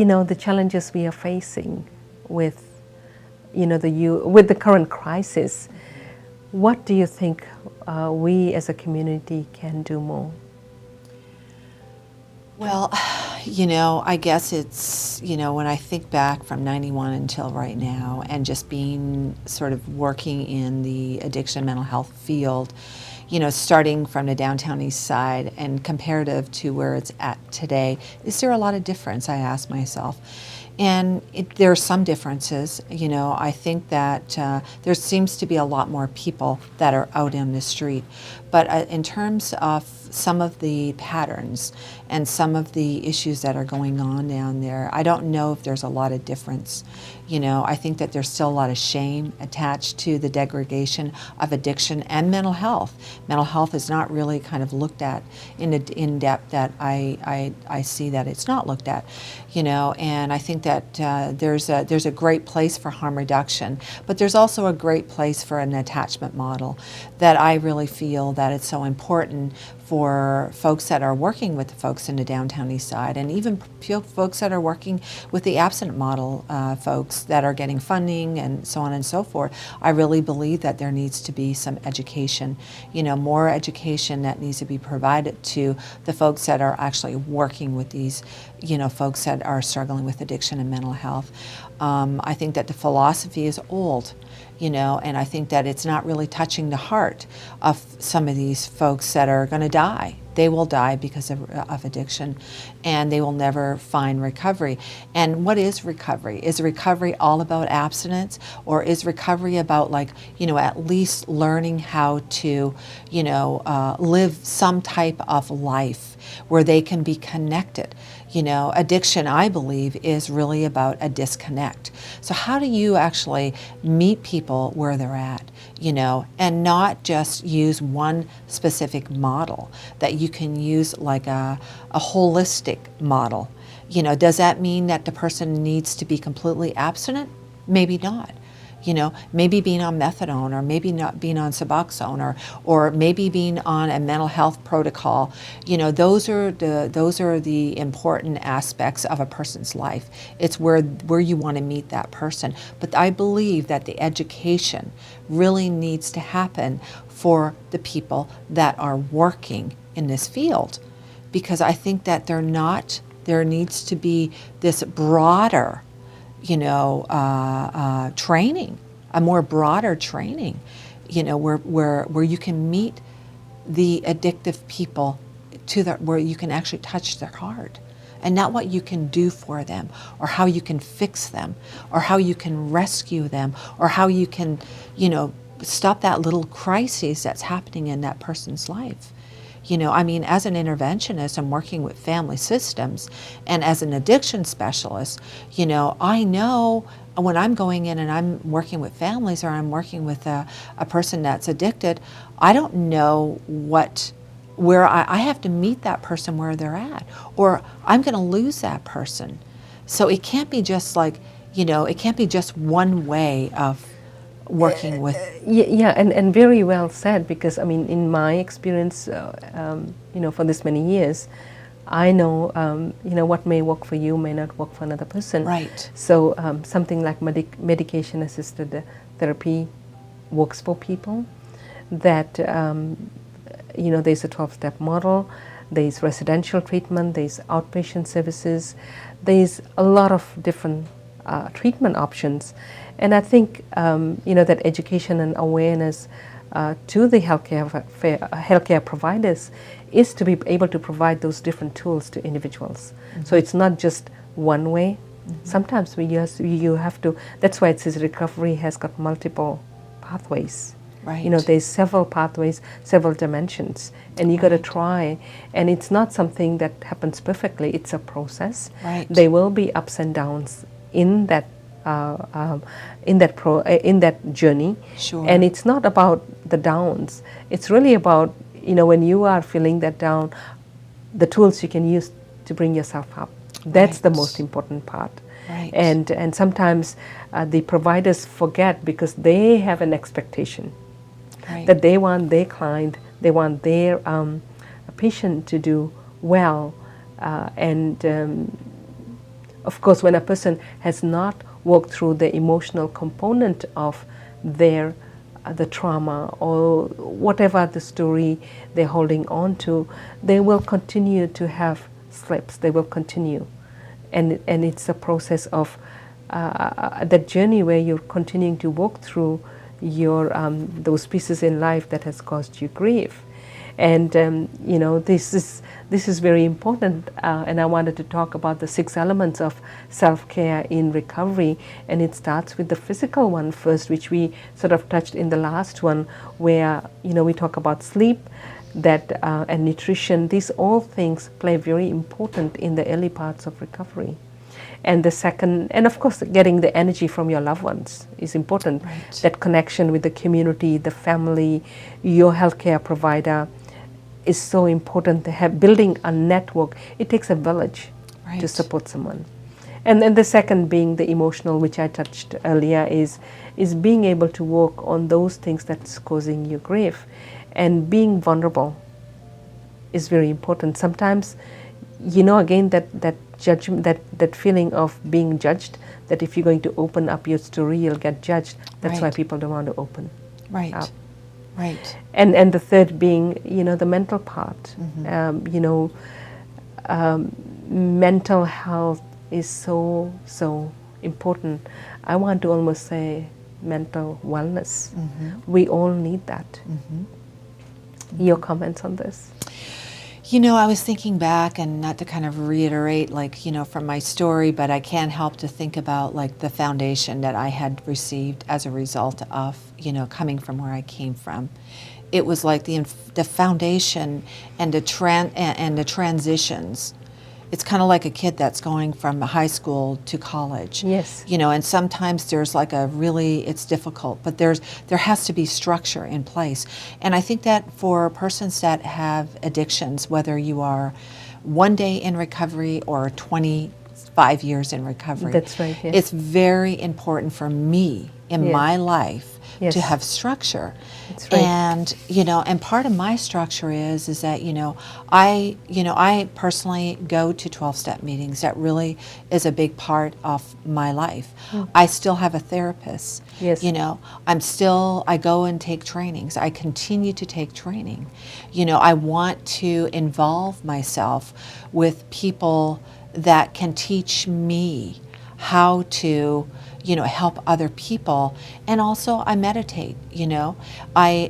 the challenges we are facing with, with the current crisis, what do you think we as a community can do more? Well, I guess it's, when I think back from 91 until right now and just being sort of working in the addiction mental health field, starting from the downtown east side and comparative to where it's at today, is there a lot of difference, I ask myself. And there are some differences. I think that there seems to be a lot more people that are out in the street. But in terms of some of the patterns and some of the issues that are going on down there, I don't know if there's a lot of difference. I think that there's still a lot of shame attached to the degradation of addiction and mental health. Mental health is not really kind of looked at in depth that I see that it's not looked at, and I think that there's a great place for harm reduction, but there's also a great place for an attachment model that I really feel that it's so important for folks that are working with the folks in the downtown east side, and even folks that are working with the abstinent model folks that are getting funding and so on and so forth. I really believe that there needs to be some education, more education that needs to be provided to the folks that are actually working with these, folks that are struggling with addiction and mental health. I think that the philosophy is old. And I think that it's not really touching the heart of some of these folks that are going to die. They will die because of addiction, and they will never find recovery. And what is recovery? Is recovery all about abstinence, or is recovery about at least learning how to, live some type of life where they can be connected? Addiction, I believe, is really about a disconnect. So how do you actually meet people where they're at, and not just use one specific model, that you can use like a holistic model? Does that mean that the person needs to be completely abstinent? Maybe not. Maybe being on methadone, or maybe not being on Suboxone, or maybe being on a mental health protocol. Those are the important aspects of a person's life. It's where you want to meet that person. But I believe that the education really needs to happen for the people that are working in this field, because I think that there needs to be this broader training, a more broader training, where you can meet the addictive people where you can actually touch their heart, and not what you can do for them, or how you can fix them, or how you can rescue them, or how you can, stop that little crisis that's happening in that person's life. As an interventionist, I'm working with family systems, and as an addiction specialist, I know when I'm going in and I'm working with families, or I'm working with a person that's addicted, I don't know where I have to meet that person where they're at, or I'm going to lose that person. So it can't be just it can't be just one way of working with. Yeah, and very well said, because in my experience, for this many years, I know, what may work for you may not work for another person. Right. So something like medication-assisted therapy works for people. That there's a 12-step model. There's residential treatment. There's outpatient services. There's a lot of different treatment options. And I think, that education and awareness to the healthcare providers is to be able to provide those different tools to individuals. Mm-hmm. So it's not just one way. Mm-hmm. Sometimes you have to, that's why it says recovery has got multiple pathways. Right. There's several pathways, several dimensions, and you got to try. And it's not something that happens perfectly. It's a process. Right. There will be ups and downs in that journey. Sure. And it's not about the downs. It's really about, when you are feeling that down, the tools you can use to bring yourself up. That's the most important part. Right. And sometimes the providers forget, because they have an expectation that they want their client, they want their patient to do well, and Of course, when a person has not worked through the emotional component of their the trauma or whatever the story they're holding on to, they will continue to have slips. They will continue, and it's a process of that journey where you're continuing to walk through your those pieces in life that has caused you grief. And you know, this is very important, and I wanted to talk about the 6 elements of self-care in recovery, and it starts with the physical one first, which we sort of touched in the last one, where, you know, we talk about sleep, that and nutrition. These all things play very important in the early parts of recovery. And the second, and of course, getting the energy from your loved ones is important. Right. That connection with the community, the family, your healthcare provider is so important. To have building a network, it takes a village Right. to support someone. And then the second being the emotional, which I touched earlier, is being able to work on those things that's causing you grief, and being vulnerable is very important. Sometimes, you know, again, that judgment, that feeling of being judged, that if you're going to open up your story, you'll get judged. That's why Right. people don't want to open Right. up. Right. And the third being, you know, the mental part. You know, mental health is so important. I want to almost say mental wellness. We all need that. Your comments on this? You know, I was thinking back, and not to kind of reiterate, like, you know, from my story, but I can't help to think about, like, the foundation that I had received as a result of, you know, coming from where I came from. It was like the foundation and the transitions. It's kind of like a kid that's going from high school to college. Yes. You know, and sometimes there's like it's difficult, but there has to be structure in place. And I think that for persons that have addictions, whether you are 1 day in recovery or 25 years in recovery, That's right, yes. it's very important for me in Yes. my life Yes. to have structure. That's right. And, you know, and part of my structure is that, I personally go to 12-step meetings. That really is a big part of my life. I still have a therapist. Yes. You know, I go and take trainings. I continue to take training. You know, I want to involve myself with people that can teach me how to, you know, help other people. And also I meditate. You know, I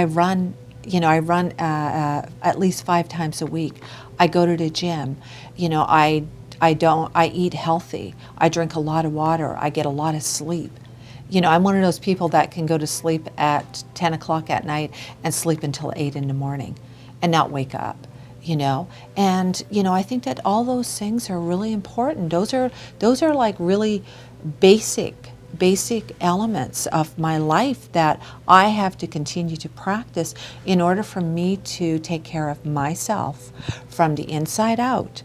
run, you know, at least 5 times a week. I go to the gym. You know, I eat healthy. I drink a lot of water. I get a lot of sleep. You know, I'm one of those people that can go to sleep at 10 o'clock at night and sleep until 8 in the morning and not wake up. You know, and, you know, I think that all those things are really important. Those are like really basic elements of my life that I have to continue to practice in order for me to take care of myself from the inside out,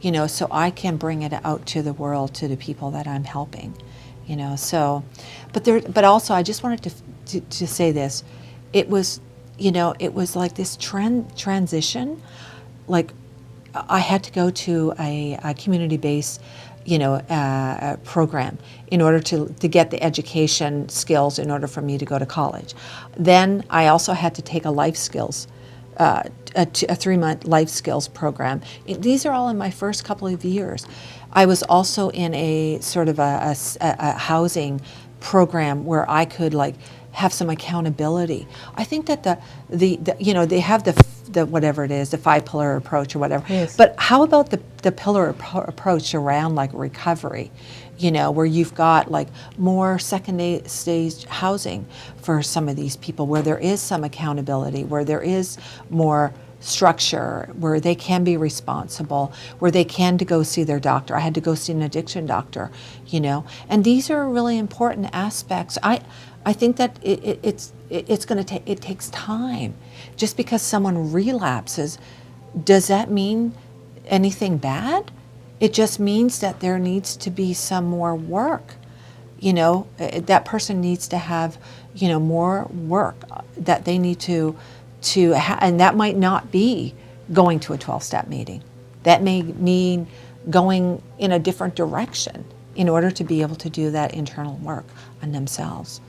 you know, so I can bring it out to the world, to the people that I'm helping, you know. So, but also I just wanted to say this. It was, you know, it was like this transition. Like, I had to go to a community-based, you know, program in order to get the education skills in order for me to go to college. Then I also had to take a life skills, a 3-month life skills program. These are all in my first couple of years. I was also in a sort of a housing program where I could, like, have some accountability. I think that the you know, they have the whatever it is, the 5-pillar approach or whatever. Yes. But how about the pillar approach around, like, recovery? You know, where you've got, like, more second stage housing for some of these people, where there is some accountability, where there is more structure, where they can be responsible, where they can go see their doctor. I had to go see an addiction doctor, you know. And these are really important aspects. I think that it's going to take, it takes time. Just because someone relapses, does that mean anything bad? It just means that there needs to be some more work. You know, that person needs to have, you know, more work that they need to and that might not be going to a 12-step meeting. That may mean going in a different direction in order to be able to do that internal work on themselves.